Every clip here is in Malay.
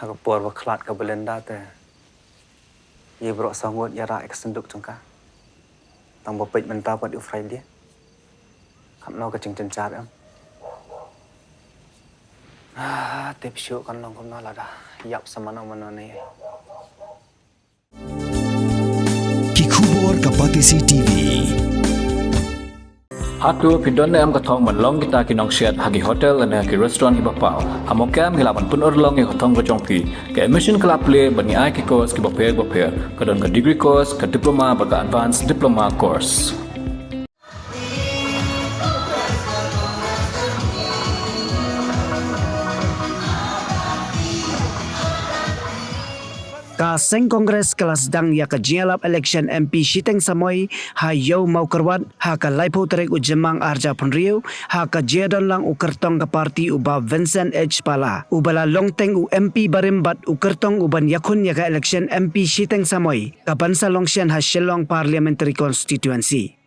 Aku por waklat ke Belanda te. Ia berok sangut ya rak kesenduk cengkah. Tang bopet mentah pada Friday. Kam no ke cing cencar am. Tip syuk kan long kam no lah dah. Yap sama no mana ni. Kikubor Kapatisi TV. Hatu pindon am katong manlong kita kinong shed hagi hotel dan hagi restoran ki bapau. Hamokam hilapan pun orlong ki katong kacong pi. Ke emission kelap play bani ai ki course ki bapel kadon ke degree course ke diploma baga advanced diploma course. Ka Seng Kongres kelas Sdang ya ka Jingïalap Elekshon MP Shiteng Samoi ha yo Mawkyrwat ha ka laipo terek u jemang arja punriu ha ka jedon lang u kertong ka parti uba Vincent Pala ubala longteng u MP barimbat u kertong uban yakun ya ka Elekshon MP Shiteng Samoi ka bansa longshan ha Shillong Parliamentary Constituency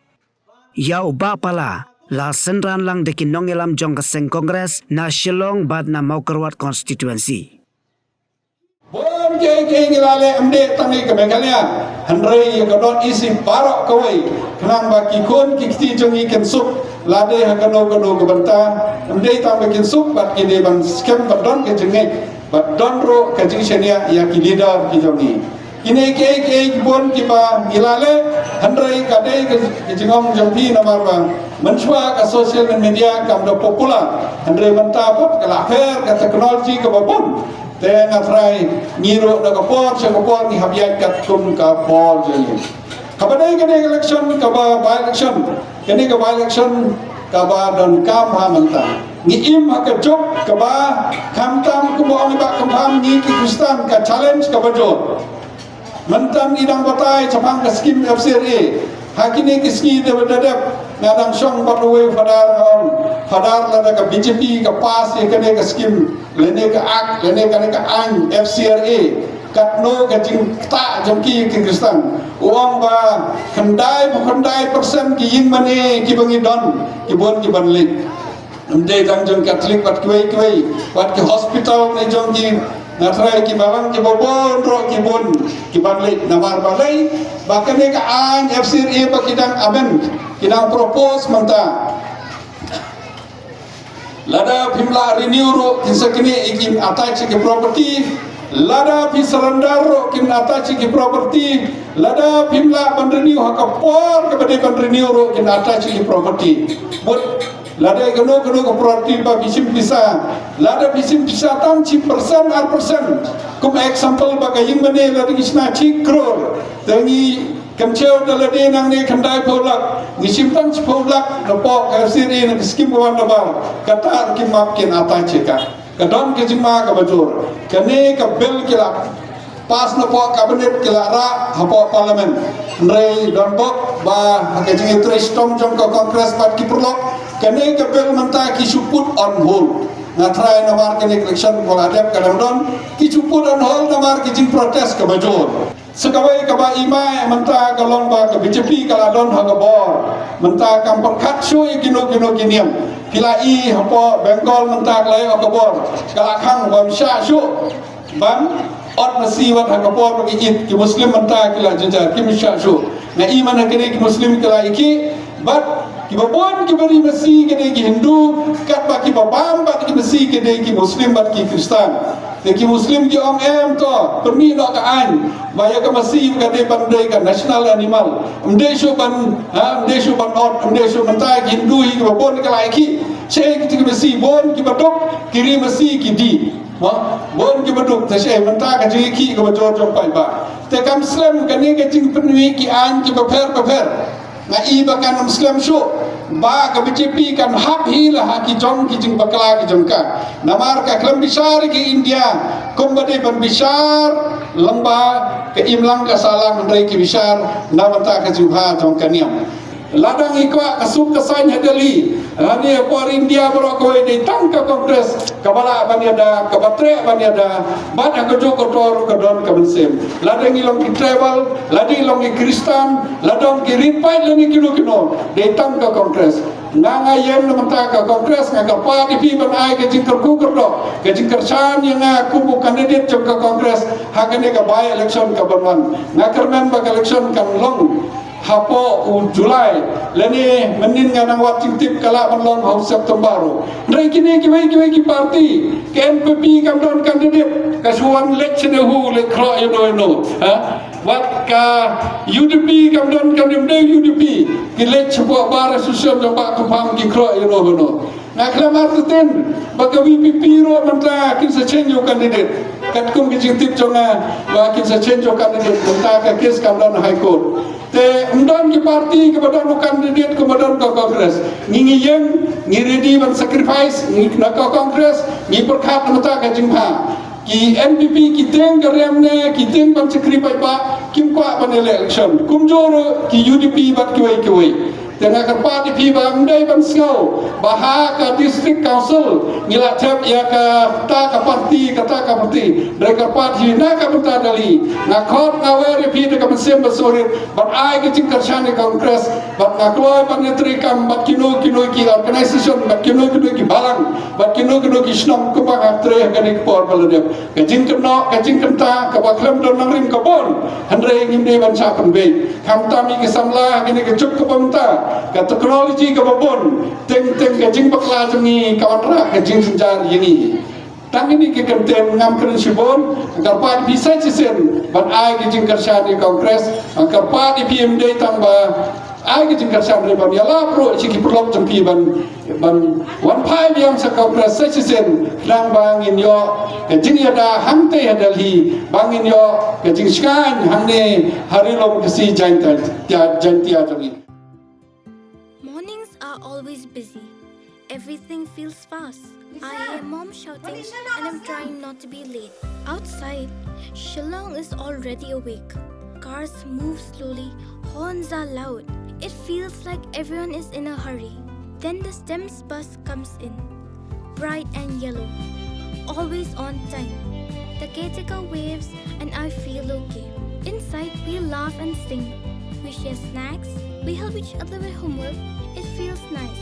ya uba pala la senran lang dekin nongelam jong ka Seng Kongres na Shillong bad na Mawkyrwat Constituency. Bom Jingïalap amde tangi ke Meghalaya handrei ka dot isi barok kawai kenang baki kun kikti jongi ken sup lade ha kano ke banta amde tam ken sup bat ke de ban scam bat don ke jengek bat don ro ke jingshania ya ki leader ki jongi kini ke bon ki ba gilale handrei ka de ke jingong jompi namar ba menchwa ka social media kam do popular handrei banta pot ka lafer ka teknologi ka babon dengan try ngiro na kapor sa kapor ni habyat kat kum kapor jeni kabanay kani election kaba by election kani ka by election kaba don kam ha manta ni im ha ka jok kaba kam tam ku mo ang ba kam ham ni ki kristan ka challenge ka bajot mantam idang batay sapang ka scheme FCRA hakini kiski de badadap ngadang syong batwe fadar la ka BJP ka pas ye kane ka scheme lene ka ak lene ka an FCRA katno ka jing ta jomki ki kristan uang ba khandai persen ki ying mane ki bangi don ki bon ki banlik amde jang jong catholic pat kwei pat ki hospital ne jong ki natrai ki balang ki bobon ro ki bon ki banlik namar balai bahkan ni ka an FCRA pa kidang amen kidang propose manta lada pimla renew ro kisakini ikim attach ki property lada pi surrender ro kim attach ki property lada pimla ban renew hakapor ke bade ban renew ro kim attach ki property but lada gano ko property ba bisim bisa lada bisim bisa tam 10% kum example ba kaying mane lada kisna 10 crore tangi kamcheu dalade nang ne khandai polak ngisim tang polak no po ka siri ne skim wan ba kata ki map ken ata cheka kadon ke jima ka bajur kane ka bill kila pas no po cabinet kila ra hapo parliament rei don bok ba ka jingi tristom jong ka congress pat ki prolok kane ka bill manta ki suput on hold na try na mar ke election ko adep kadang don ki suput on hold na mar ki jing protest ka bajur sekawai kaba imai menta galon ba ke BJP kala don ha gabor menta kam perkat sui kino kiniam pilai hapo Bengal menta klai ha gabor kala khang bam sha shu ban ot nasi wat ha gabor bagi it ki muslim menta kila jajar ki sha shu na iman kene ki muslim kala iki bat ki babon ki bari masi kene ki Hindu kat ba ki babam ba ki masi kene ki muslim bat ki Kristen ki muslim ki ong em to permi no ka an baya ka masi ka de bandai ka national animal mde shu ban ot mde shu mentai ki Hindu ki babon ka lai ki che ki masi bon ki badok kiri masi ki di bon ki badok ta she mentai ka ji ki ka bajor jom pai ba te kam muslim ka ne ka jing penui ki an ki baper na iba kan muslim shu ba ka BJP kan hap hila ha ki jong ki jing bakla ki jong ka namar ka klam bishar ki India kumbade ban bishar lamba ke imlang ka salam ndai ki bishar namata ka jubha jong kaniam ladang ikwa kasuk kasan hadali ani por India bro ko de tangka kongres kabala baniada kabatre baniada bad ka jo ko tor ka don ka bensem ladang ilong ki travel ladang ilong ki kristan ladang ki ripai lani kino de tangka kongres ngayem na menta ka kongres ngagal parti pi ban ai ke jingkar kukur do ke jingkar chan yang kubu kandidat jong ka kongres hakane ka bai election ka banwan ngakar member ka election kan long hapo Julai leni menin nganang wat cintip kala banlong hau September ndai kini ki parti ke NPP kam don kandidat ka suan election hu le kro no ha wat ka UDP kam don UDP ki le chbo bara sosial jong ba kampang ki kro no ngaklamar ten bagawi pipiro menta kin sa change kandidat kat kum ki cintip jonga ba kin sa change kandidat menta ka kes kam don high court te undang ki parti ke badan kandidat ke badan ke kongres ngi yang ngi ready ban sacrifice ngi na ke kongres ngi perkat mata ka jingha ki NPP ki teng garemne ki teng ban sacrifice ba kim kwa ban election kum joro ki UDP bat kiwai tengah kerpat di piba mendai ban skau bahak ke district council ngila tap ya ke ta parti dari kerpat di nak bentar dali ngakot ngawer pi de ke mesem besorit bat ai ke jingkar shani kongres bat ngakloi ban netri kam bat kino ki organization bat kino ki balang bat kino ki snam ko ba atre gani por baladep ke jingkar no ke jingkar ta ke baklam don nangrim ke bon andre ngim de ban chapan be kam tami ke samla gini ke cuk ke pemta ka teknologi ke babon teng ke jing bakla jengi kawan rak ke jing senjar ini tang ini ke kenten ngam keren sibon agar pat bisa cisen ban ai ke jing kersan di kongres agar pat di PMD tambah ai ke jing kersan ban yala pro ciki perlop jempi ban wan pai yang sa kongres cisen nang bangin yo ke jing ada hamte hadalhi bangin yo ke jing skan hamne harilom kesi jantia tadi. Mornings are always busy. Everything feels fast. I hear mom shouting and I'm trying not to be late. Outside, Shillong is already awake. Cars move slowly, horns are loud. It feels like everyone is in a hurry. Then the STEM's bus comes in, bright and yellow, always on time. The caretaker waves and I feel okay. Inside, we laugh and sing. We share snacks. We help each other with homework. It feels nice.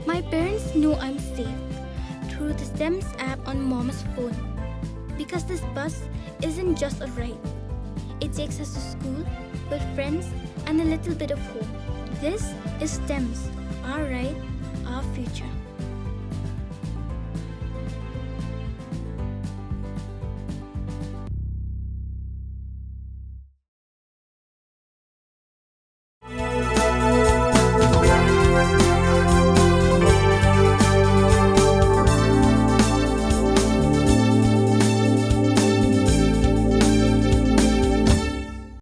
My parents know I'm safe through the STEM's app on Mom's phone. Because this bus isn't just a ride. It takes us to school with friends and a little bit of hope. This is STEM's, our ride, our future.